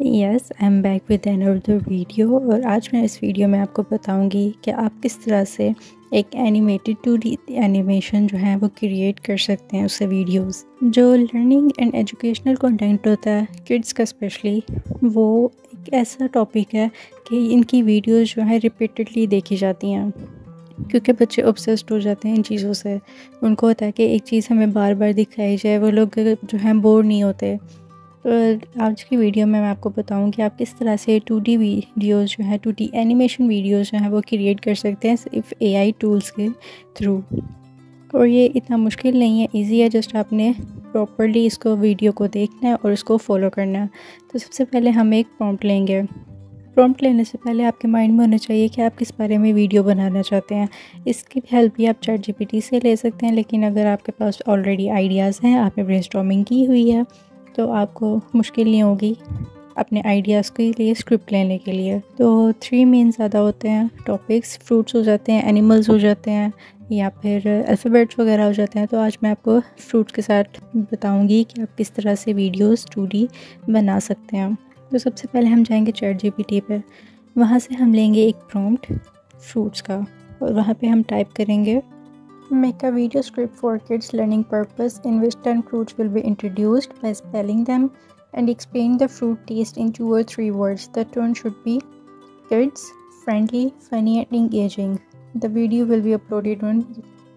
Yes, I am back with another video. और आज मैं इस वीडियो में आपको बताऊंगी कि आप किस तरह से एक एनिमेटेड 2D एनिमेशन जो है वो क्रिएट कर सकते हैं उससे वीडियोस। जो लर्निंग एंड एजुकेशनल कंटेंट होता है किड्स का स्पेशली, वो एक ऐसा टॉपिक है कि इनकी वीडियोस जो है रिपीटेडली देखी जाती हैं क्योंकि बच्चे ऑब्सेस्ड हो जाते हैं इन चीज़ों से। उनको होता है कि एक चीज़ हमें बार बार दिखाई जाए, वो लोग जो हैं बोर नहीं होते। तो आज की वीडियो में मैं आपको बताऊं कि आप किस तरह से 2D वीडियोस जो है 2D एनिमेशन वीडियोस जो हैं वो क्रिएट कर सकते हैं सिर्फ एआई टूल्स के थ्रू। और ये इतना मुश्किल नहीं है, इजी है। जस्ट आपने प्रॉपरली इसको वीडियो को देखना है और उसको फॉलो करना है। तो सबसे पहले हम एक प्रॉम्प्ट लेंगे। प्रॉम्प्ट लेने से पहले आपके माइंड में होना चाहिए कि आप किस बारे में वीडियो बनाना चाहते हैं। इसकी हेल्प भी आप चैट जीपीटी से ले सकते हैं, लेकिन अगर आपके पास ऑलरेडी आइडियाज़ हैं, आपने ब्रेनस्टॉर्मिंग की हुई है, तो आपको मुश्किल नहीं होगी अपने आइडियाज़ के लिए स्क्रिप्ट लेने के लिए। तो 3 मेन ज़्यादा होते हैं टॉपिक्स। फ्रूट्स हो जाते हैं, एनिमल्स हो जाते हैं, या फिर अल्फ़ाबेट्स वगैरह हो जाते हैं। तो आज मैं आपको फ्रूट्स के साथ बताऊंगी कि आप किस तरह से वीडियोस 2D बना सकते हैं। तो सबसे पहले हम जाएंगे चैट जीपीटी पे। वहाँ से हम लेंगे एक प्रॉम्प्ट फ्रूट्स का और वहाँ पे हम टाइप करेंगे Make a video script for kids learning purpose in which 10 fruits will be introduced by spelling them and explain the fruit taste in 2 or 3 words. The tone should be kids, friendly, funny and engaging. The video will be uploaded on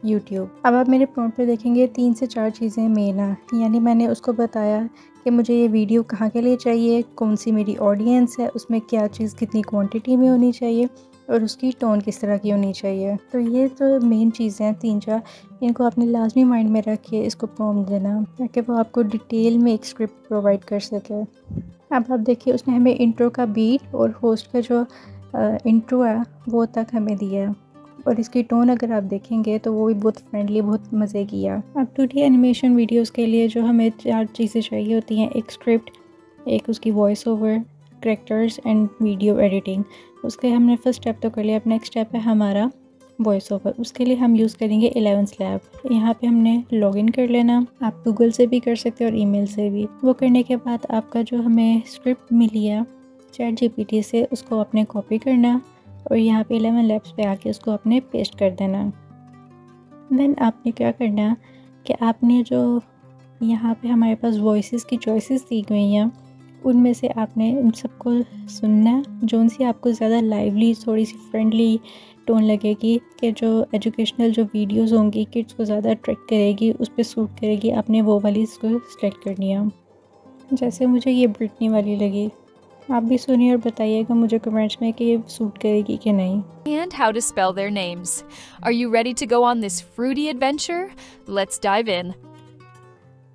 YouTube. अब आप मेरे prompt पे देखेंगे 3 से 4 चीज़ें main है, यानी मैंने उसको बताया कि मुझे ये वीडियो कहाँ के लिए चाहिए, कौन सी मेरी ऑडियंस है, उसमें क्या चीज़ कितनी क्वांटिटी में होनी चाहिए और उसकी टोन किस तरह की होनी चाहिए। तो ये तो मेन चीज़ें हैं 3-4, इनको आपने लाजमी माइंड में रखिए इसको प्रॉम्प्ट देना, ताकि वो आपको डिटेल में एक स्क्रिप्ट प्रोवाइड कर सके। अब आप देखिए उसने हमें इंट्रो का बीट और होस्ट का जो इंट्रो है वो तक हमें दिया है, और इसकी टोन अगर आप देखेंगे तो वो भी बहुत फ्रेंडली, बहुत मज़े की है। अब 2D एनिमेशन वीडियोस के लिए जो हमें 4 चीज़ें चाहिए होती हैं, एक स्क्रिप्ट, एक उसकी voice over, characters and video editing. उसके हमने फर्स्ट स्टेप तो कर लिया। अब नेक्स्ट स्टेप है हमारा वॉइस ओवर। उसके लिए हम यूज़ करेंगे 11th लैब। यहाँ पे हमने लॉगिन कर लेना। आप गूगल से भी कर सकते हैं और ईमेल से भी। वो करने के बाद आपका जो हमें स्क्रिप्ट मिली है चैट जीपीटी से, उसको आपने कॉपी करना और यहाँ पे 11 लैब्स पे आके उसको आपने पेस्ट कर देना। देन आपने क्या करना कि आपने जो यहाँ पे हमारे पास वॉइसेस की चॉइसेस दी गई हैं, उनमें से आपने उन सबको सुनना है। जो सी आपको ज़्यादा लाइवली, थोड़ी सी फ्रेंडली टोन लगेगी, कि जो एजुकेशनल जो वीडियोस होंगी किड्स को ज़्यादा अट्रैक्ट करेगी, उस पर सूट करेगी, आपने वो वाली इसको सिलेक्ट करनी है। जैसे मुझे ये ब्रिटनी वाली लगी। आप भी सुनिए और बताइएगा मुझे कमेंट्स में कि ये सूट करेगी कि नहीं। And how to spell their names. Are you ready to go on this fruity adventure? Let's dive in.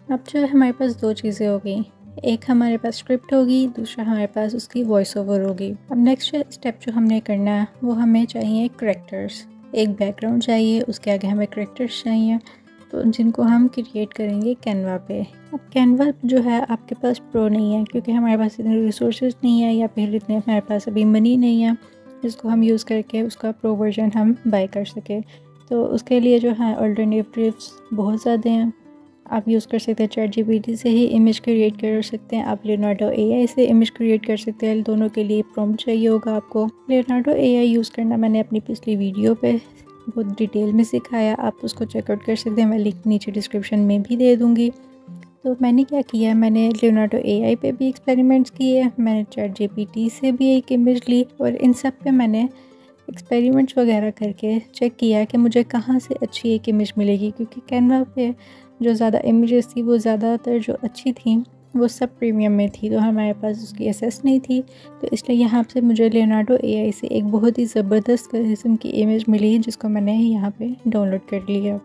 अब जो हमारे पास 2 चीज़ें हो गई, एक हमारे पास स्क्रिप्ट होगी, दूसरा हमारे पास उसकी वॉइस ओवर होगी। अब नेक्स्ट स्टेप जो हमने करना है वो हमें चाहिए करैक्टर्स। एक बैकग्राउंड चाहिए, उसके आगे हमें करैक्टर्स चाहिए, तो जिनको हम क्रिएट करेंगे कैनवा पे। अब कैनवा जो है आपके पास प्रो नहीं है, क्योंकि हमारे पास इतने रिसोर्सेज नहीं है, या फिर इतने हमारे पास अभी मनी नहीं है जिसको हम यूज़ करके उसका प्रो वर्जन हम बाय कर सके। तो उसके लिए जो है अल्टरनेटिव्स बहुत ज़्यादा हैं। आप यूज़ कर सकते हैं चैट जीपीटी से ही इमेज क्रिएट कर सकते हैं, आप लियोनार्डो एआई से इमेज क्रिएट कर सकते हैं। दोनों के लिए प्रॉम्प्ट चाहिए होगा आपको। लियोनार्डो एआई यूज़ करना मैंने अपनी पिछली वीडियो पे बहुत डिटेल में सिखाया, आप उसको चेकआउट कर सकते हैं। मैं लिंक नीचे डिस्क्रिप्शन में भी दे दूँगी। तो मैंने क्या किया, मैंने लियोनार्डो एआई पे भी एक्सपेरिमेंट्स किए, मैंने चैट जीपीटी से भी एक इमेज ली, और इन सब पे मैंने एक्सपेरिमेंट्स वगैरह करके चेक किया कि मुझे कहाँ से अच्छी एक इमेज मिलेगी। क्योंकि कैनवा पे जो ज़्यादा इमेजेस थी वो ज़्यादातर जो अच्छी थी वो सब प्रीमियम में थी, तो हमारे पास उसकी एसेस नहीं थी। तो इसलिए यहाँ से मुझे लियोनार्डो एआई से एक बहुत ही ज़बरदस्त किस्म की इमेज मिली, जिसको मैंने यहाँ पे डाउनलोड कर लिया।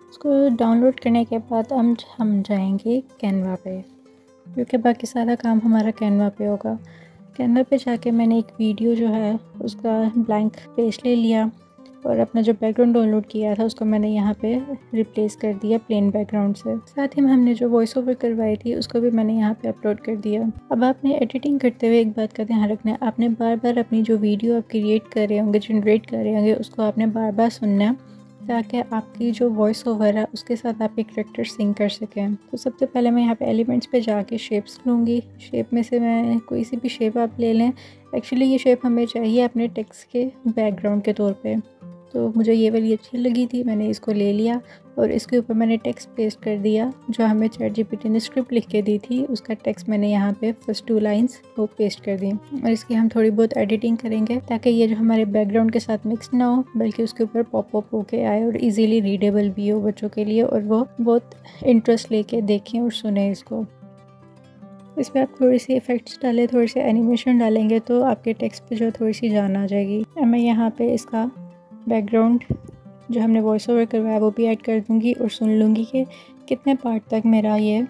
उसको डाउनलोड करने के बाद हम जाएंगे कैनवा पे, क्योंकि बाकी सारा काम हमारा कैनवा पे होगा। कैनवा पे जाके मैंने एक वीडियो जो है उसका ब्लैंक पेज ले लिया, और अपना जो बैकग्राउंड डाउनलोड किया था उसको मैंने यहाँ पे रिप्लेस कर दिया प्लेन बैकग्राउंड से। साथ ही में हमने जो वॉइस ओवर करवाई थी उसको भी मैंने यहाँ पे अपलोड कर दिया। अब आपने एडिटिंग करते हुए एक बात का ध्यान रखना है, आपने बार बार अपनी जो वीडियो आप क्रिएट कर रहे होंगे, जनरेट कर रहे होंगे, उसको आपने बार बार सुनना है ताकि आपकी जो वॉइस ओवर है उसके साथ आपके करैक्टर सिंक कर सकें। तो सबसे पहले मैं यहाँ पे एलिमेंट्स पे जाके शेप्स लूँगी। शेप में से मैं कोई सी भी शेप आप ले लें। एक्चुअली ये शेप हमें चाहिए अपने टेक्स्ट के बैकग्राउंड के तौर पे, तो मुझे ये वाली अच्छी लगी थी, मैंने इसको ले लिया और इसके ऊपर मैंने टेक्स्ट पेस्ट कर दिया जो हमें ChatGPT ने स्क्रिप्ट लिख के दी थी। उसका टेक्स्ट मैंने यहाँ पे फर्स्ट 2 लाइंस वो पेस्ट कर दी और इसकी हम थोड़ी बहुत एडिटिंग करेंगे ताकि ये जो हमारे बैकग्राउंड के साथ मिक्स ना हो, बल्कि उसके ऊपर पॉप अप होके आए और इजीली रीडेबल भी हो बच्चों के लिए, और वो बहुत इंटरेस्ट लेके देखें और सुने इसको। इसमें आप थोड़ी सी इफ़ेक्ट्स डालें, थोड़ी सी एनिमेशन डालेंगे तो आपके टेक्स्ट पे जो थोड़ी सी जान आ जाएगी। मैं यहाँ पे इसका बैकग्राउंड जो हमने वॉइस ओवर करवाया वो भी ऐड कर दूँगी और सुन लूँगी कि कितने पार्ट तक मेरा ये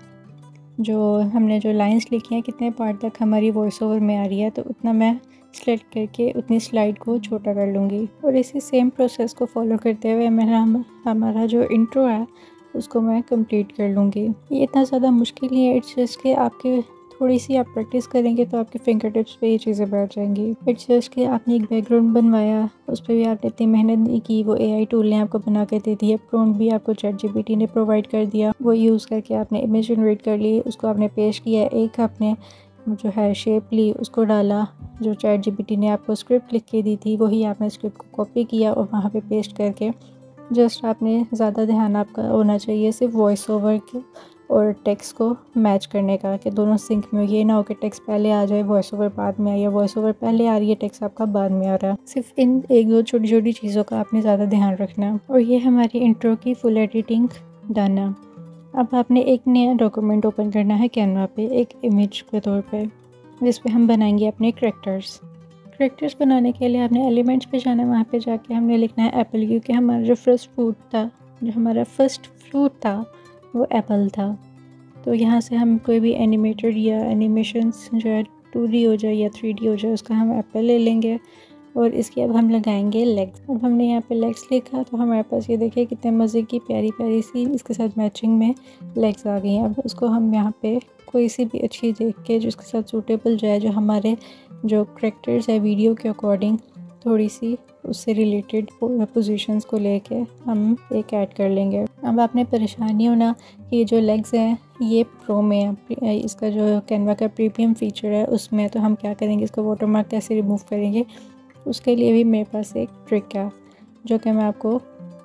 जो हमने जो लाइंस लिखी हैं कितने पार्ट तक हमारी वॉइस ओवर में आ रही है, तो उतना मैं सिलेक्ट करके उतनी स्लाइड को छोटा कर लूँगी। और इसी सेम प्रोसेस को फॉलो करते हुए हमारा जो इंट्रो है उसको मैं कंप्लीट कर लूँगी। ये इतना ज़्यादा मुश्किल नहीं है, इट्स जस्ट कि आपके थोड़ी सी आप प्रैक्टिस करेंगे तो आपके फिंगर टिप्स पे ये चीज़ें बैठ जाएंगी। इट्स जस्ट कि आपने एक बैकग्राउंड बनवाया, उस पर भी आपने इतनी मेहनत नहीं की, वो AI टूल ने आपको बना के दे दिया, प्रॉम्प्ट भी आपको ChatGPT ने प्रोवाइड कर दिया, वो यूज़ करके आपने इमेज जनरेट कर ली, उसको आपने पेश किया, एक आपने जो है शेप ली, उसको डाला, जो ChatGPT ने आपको स्क्रिप्ट लिख के दी थी वही आपने स्क्रिप्ट को कॉपी किया और वहाँ पे पेस्ट करके जस्ट आपने ज़्यादा ध्यान आपका होना चाहिए सिर्फ वॉइस ओवर के और टेक्स्ट को मैच करने का, कि दोनों सिंक में, ये ना हो कि टेक्स्ट पहले आ जाए वॉइस ओवर बाद में आए, या वॉइस ओवर पहले आ रही है टेक्स्ट आपका बाद में आ रहा है। सिर्फ इन 1-2 छोटी छोटी चीज़ों का आपने ज़्यादा ध्यान रखना है। और ये हमारी इंट्रो की फुल एडिटिंग डन है। अब आपने एक नया डॉक्यूमेंट ओपन करना है कैनवा पे एक इमेज के तौर पे, जिस पे हम बनाएंगे अपने करैक्टर्स बनाने के लिए आपने एलिमेंट्स पे जाना है, वहाँ पे जाके हमने लिखना है एप्पल, क्योंकि हमारा जो हमारा फर्स्ट फ्रूट था वो एप्पल था। तो यहाँ से हम कोई भी एनिमेटेड या एनिमेशंस जो है 2D हो जाए या 3D हो जाए उसका हम एप्पल ले लेंगे और इसके अब हम लगाएंगे लेग्स। अब हमने यहाँ पे लेग्स लिखा तो हमारे पास ये देखिए कितने मज़े की प्यारी प्यारी सी इसके साथ मैचिंग में लेग्स आ गई हैं। अब उसको हम यहाँ पे कोई सी भी अच्छी देख के जो इसके साथ सूटेबल जाए, जो हमारे जो करैक्टर्स है वीडियो के अकॉर्डिंग थोड़ी सी उससे रिलेटेड पोजीशंस को लेके हम एक ऐड कर लेंगे। अब आपने परेशान नहीं होना कि ये जो लेग्स हैं ये प्रो में है, इसका जो कैनवा का प्रीमियम फीचर है उसमें, तो हम क्या करेंगे, इसको वाटरमार्क कैसे रिमूव करेंगे, उसके लिए भी मेरे पास एक ट्रिक है जो कि मैं आपको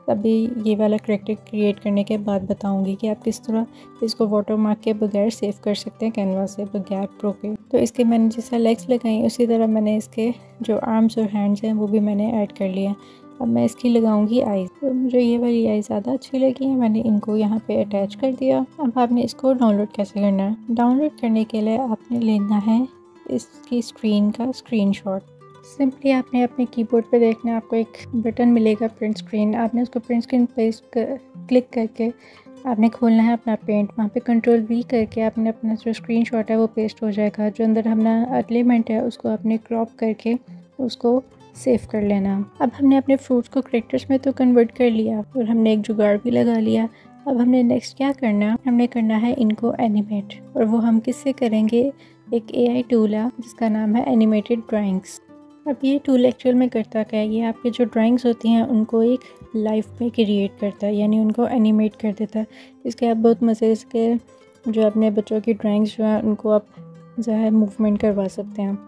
अभी ये वाला करैक्टर क्रिएट करने के बाद बताऊंगी कि आप किस तरह इसको वाटरमार्क के बगैर सेव कर सकते हैं कैनवा से बगैर प्रो के। तो इसके मैंने जैसा लेग्स लगाई उसी तरह मैंने इसके जो आर्म्स और हैंड्स हैं वो भी मैंने ऐड कर लिया। अब मैं इसकी लगाऊंगी आईज, तो मुझे ये वाली आईज ज़्यादा अच्छी लगी है, मैंने इनको यहाँ पे अटैच कर दिया। अब आपने इसको डाउनलोड कैसे करना है, डाउनलोड करने के लिए आपने लेना है इसकी स्क्रीन का स्क्रीनशॉट। सिंपली आपने अपने कीबोर्ड पे देखना है, आपको एक बटन मिलेगा प्रिंट स्क्रीन, आपने उसको प्रिंट स्क्रीन पे क्लिक करके आपने खोलना है अपना पेंट, वहाँ पे Ctrl+V करके आपने अपना जो स्क्रीनशॉट है वो पेस्ट हो जाएगा। जो अंदर हमारा एलिमेंट है उसको आपने क्रॉप करके उसको सेव कर लेना। अब हमने अपने फ्रूट्स को करैक्टर्स में तो कन्वर्ट कर लिया और हमने एक जुगाड़ भी लगा लिया। अब हमने नेक्स्ट क्या करना है, हमने करना है इनको एनिमेट, और वो हम किससे करेंगे, एक AI टूल है जिसका नाम है एनिमेटेड ड्राइंग्स। अब ये टूल एक्चुअल में करता क्या है, ये आपके जो ड्राइंग्स होती हैं उनको एक लाइफ में क्रिएट करता है, यानी उनको एनिमेट कर देता है। इसके आप बहुत मज़े के जो अपने बच्चों की ड्राइंग्स जो हैं उनको आप जो है मूवमेंट करवा सकते हैं।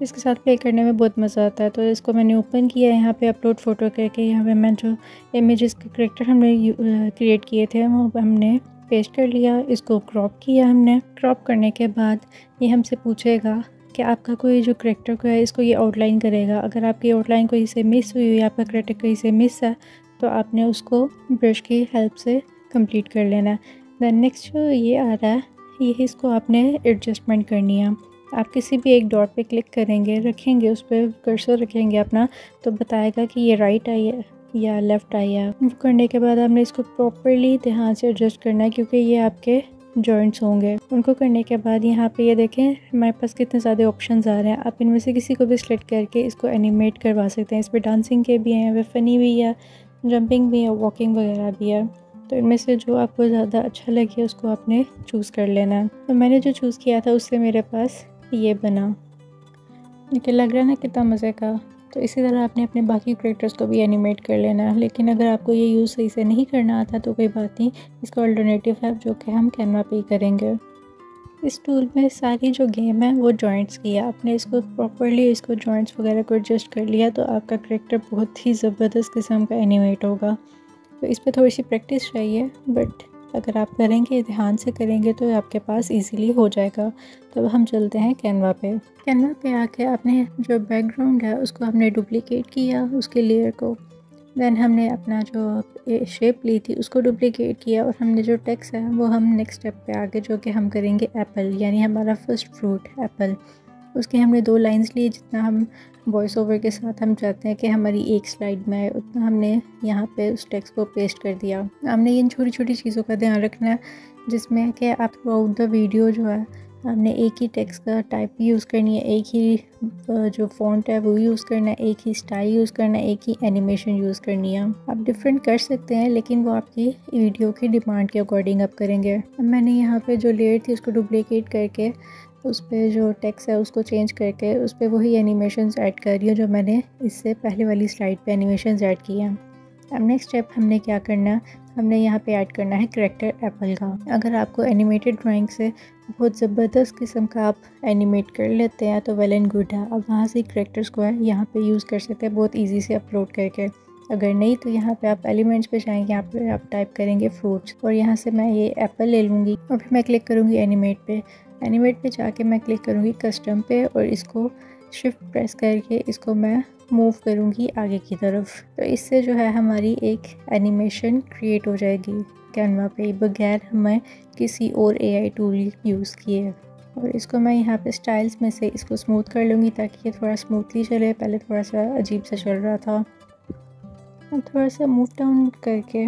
इसके साथ प्ले करने में बहुत मज़ा आता है। तो इसको मैंने ओपन किया, यहाँ पे अपलोड फ़ोटो करके यहाँ पे मैं जो इमेजेस के करैक्टर हमने क्रिएट किए थे वो हमने पेस्ट कर लिया। इसको क्रॉप किया हमने, क्रॉप करने के बाद ये हमसे पूछेगा कि आपका कोई जो करैक्टर को है इसको ये आउटलाइन करेगा। अगर आपकी आउटलाइन कोई से मिस हुई या आपका करैक्टर कहीं से मिस है तो आपने उसको ब्रश की हेल्प से कंप्लीट कर लेना। दैन नेक्स्ट जो ये आ रहा है ये इसको आपने एडजस्टमेंट करनी है। आप किसी भी एक डॉट पे क्लिक करेंगे, रखेंगे, उस पर कर्सर रखेंगे अपना, तो बताएगा कि ये राइट आई है या लेफ़्ट आई है। वो करने के बाद आपने इसको प्रॉपरली ध्यान से एडजस्ट करना है क्योंकि ये आपके जॉइंट्स होंगे। उनको करने के बाद यहाँ पे ये देखें हमारे पास कितने ज़्यादा ऑप्शंस आ रहे हैं। आप इनमें से किसी को भी सिलेक्ट करके इसको एनिमेट करवा सकते हैं। इस पर डांसिंग के भी हैं, वे फ़नी भी है, जंपिंग भी है, वॉकिंग वगैरह भी है। तो इनमें से जो आपको ज़्यादा अच्छा लगे उसको आपने चूज़ कर लेना है। तो मैंने जो चूज़ किया था उससे मेरे पास ये बना, लेकिन लग रहा है ना कितना मज़े का। तो इसी तरह आपने अपने बाकी कैरेक्टर्स को भी एनिमेट कर लेना है। लेकिन अगर आपको ये यूज़ सही से नहीं करना आता तो कोई बात नहीं, इसका अल्टरनेटिव है जो कि हम कैनवा पे ही करेंगे। इस टूल में सारी जो गेम है वो जॉइंट्स की है। आपने इसको प्रॉपरली इसको जॉइंट्स वगैरह को एडजस्ट कर लिया तो आपका कैरेक्टर बहुत ही ज़बरदस्त किस्म का एनिमेट होगा। तो इस पर थोड़ी सी प्रैक्टिस चाहिए, बट अगर आप करेंगे, ध्यान से करेंगे तो आपके पास इजीली हो जाएगा। तो अब हम चलते हैं कैनवा पे। कैनवा पे आके आपने जो बैकग्राउंड है उसको हमने डुप्लिकेट किया, उसके लेयर को। देन हमने अपना जो शेप ली थी उसको डुप्लिकेट किया और हमने जो टेक्स्ट है वो हम नेक्स्ट स्टेप पे आगे जो कि हम करेंगे एप्पल, यानी हमारा फर्स्ट फ्रूट एप्पल। उसके हमने 2 लाइंस लिए, जितना हम वॉइस ओवर के साथ हम चाहते हैं कि हमारी एक स्लाइड में आए उतना हमने यहाँ पे उस टेक्स्ट को पेस्ट कर दिया। हमने इन छोटी छोटी चीज़ों का ध्यान रखना है जिसमें कि आप थ्रू आउट द वीडियो जो है हमने एक ही टेक्स्ट का टाइप यूज़ करनी है, एक ही जो फ़ॉन्ट है वो यूज़ करना है, एक ही स्टाइल यूज़ करना है, एक ही एनिमेशन यूज़ करनी है। आप डिफरेंट कर सकते हैं लेकिन वो आपकी वीडियो की डिमांड के अकॉर्डिंग आप करेंगे। अब मैंने यहाँ पे जो लेयर थी उसको डुप्लिकेट करके उस पर जो टेक्स्ट है उसको चेंज करके उस पर वही एनिमेशंस ऐड कर रही हूँ जो मैंने इससे पहले वाली स्लाइड पे एनिमेशंस ऐड किए हैं। अब नेक्स्ट स्टेप हमने क्या करना है, हमने यहाँ पे ऐड करना है करैक्टर एप्पल का। अगर आपको एनिमेटेड ड्राइंग से बहुत ज़बरदस्त किस्म का आप एनिमेट कर लेते हैं तो वेल एंड गुड है। अब वहाँ से करैक्टर्स को है यहाँ पे यूज़ कर सकते हैं बहुत ईजी से अपलोड करके। अगर नहीं तो यहाँ पे आप एलिमेंट्स पे जाएंगे, यहाँ पे आप टाइप करेंगे फ्रूट्स और यहाँ से मैं ये एप्पल ले लूँगी और फिर मैं क्लिक करूँगी एनिमेट पे। एनिमेट पे जाके मैं क्लिक करूँगी कस्टम पे और इसको शिफ्ट प्रेस करके इसको मैं मूव करूँगी आगे की तरफ। तो इससे जो है हमारी एक एनिमेशन क्रिएट हो जाएगी कैनवा पे बगैर हमें किसी और एआई टूल यूज़ किए। और इसको मैं यहाँ पे स्टाइल्स में से इसको स्मूथ कर लूँगी ताकि ये थोड़ा स्मूथली चले। पहले थोड़ा सा अजीब सा चल रहा था। अब थोड़ा सा मूव डाउन करके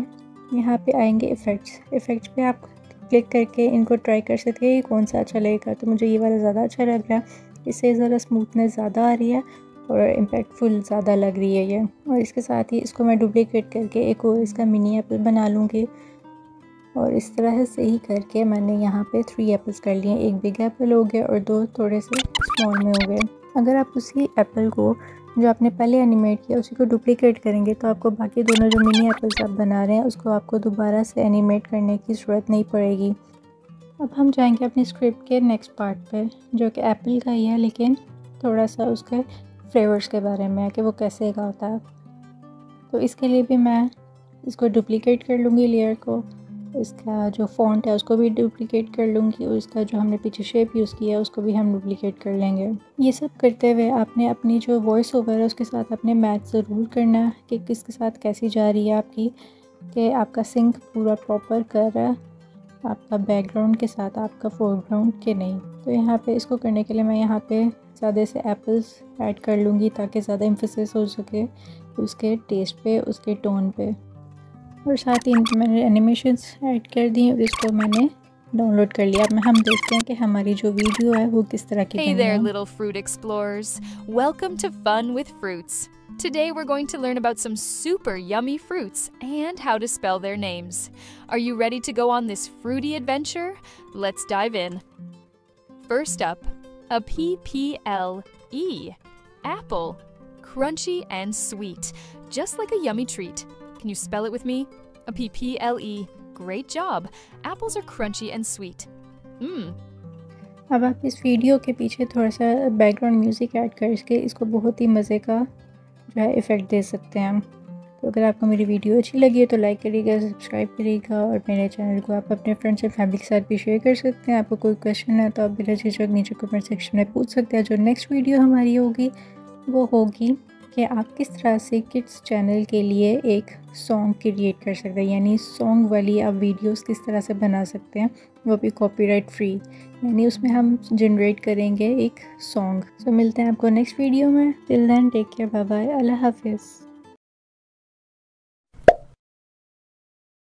यहाँ पे आएंगे इफ़ेक्ट्स पे आप क्लिक करके इनको ट्राई कर सकते हैं ये कौन सा अच्छा लगेगा। तो मुझे ये वाला ज़्यादा अच्छा लग रहा है, इससे ज़रा स्मूथनेस ज़्यादा आ रही है और इम्पैक्टफुल ज़्यादा लग रही है ये। और इसके साथ ही इसको मैं डुप्लीकेट करके एक और इसका मिनी एप्पल बना लूँगी और इस तरह से ही करके मैंने यहाँ पे 3 एप्पल्स कर लिए। एक बिग एप्पल हो गया और 2 थोड़े से स्मॉल में हो गए। अगर आप उसी एप्पल को जो आपने पहले एनिमेट किया उसी को डुप्लीकेट करेंगे तो आपको बाकी दोनों जो मिनी एप्पल्स आप बना रहे हैं उसको आपको दोबारा से एनिमेट करने की ज़रूरत नहीं पड़ेगी। अब हम जाएंगे अपनी स्क्रिप्ट के नेक्स्ट पार्ट पे जो कि एप्पल का ही है लेकिन थोड़ा सा उसके फ्लेवर्स के बारे में है कि वो कैसे का होता है। तो इसके लिए भी मैं इसको डुप्लीकेट कर लूँगी लेयर को, इसका जो फ़ॉन्ट है उसको भी डुप्लीकेट कर लूँगी और इसका जो हमने पीछे शेप यूज़ किया है उसको भी हम डुप्लीकेट कर लेंगे। ये सब करते हुए आपने अपनी जो वॉइस ओवर है उसके साथ अपने मैच ज़रूर करना है कि किसके साथ कैसी जा रही है आपकी, कि आपका सिंक पूरा प्रॉपर कर रहा है आपका बैकग्राउंड के साथ आपका फोरग्राउंड के नहीं। तो यहाँ पे इसको करने के लिए मैं यहाँ पे ज़्यादा से एप्पल्स ऐड कर लूँगी ताकि ज़्यादा एम्फेसिस हो सके उसके टेस्ट पे, उसके टोन पे। और साथ ही मैंने एनिमेशंस ऐड कर दी और इसको मैंने डाउनलोड कर लिया। अब हम देखते हैं कि हमारी जो वीडियो है वो किस तरह की Hey बनी there, है। little fruit explorers. Welcome to Fun with Fruits. Today we're going to learn about some super yummy fruits and how to spell their names. Are you ready to go on this fruity adventure? Let's dive in. First up, a P-P-L-E. Apple. Crunchy and sweet, just like a yummy treat. Can you spell it with me? A P-P-L-E. Great job. Apples are crunchy and sweet. अब आप इस video के पीछे थोड़ा सा background music add करके इसको बहुत ही मज़े का जो है इफ़ेक्ट दे सकते हैं। तो अगर आपको मेरी वीडियो अच्छी लगी है तो लाइक करिएगा, सब्सक्राइब करिएगा और मेरे चैनल को आप अपने फ्रेंड्स और फैमिली के साथ भी शेयर कर सकते हैं। आपको कोई क्वेश्चन है तो आप बिना झिझक नीचे कमेंट सेक्शन में पूछ सकते हैं। जो नेक्स्ट वीडियो हमारी होगी वो होगी कि आप किस तरह से किड्स चैनल के लिए एक सॉन्ग क्रिएट कर सकते हैं, यानी सॉन्ग वाली आप वीडियोस किस तरह से बना सकते हैं, वो भी कॉपीराइट फ्री, यानी उसमें हम जनरेट करेंगे एक सॉन्ग। सो मिलते हैं आपको नेक्स्ट वीडियो में। Till then take care, bye bye, अल्लाह हाफिज़।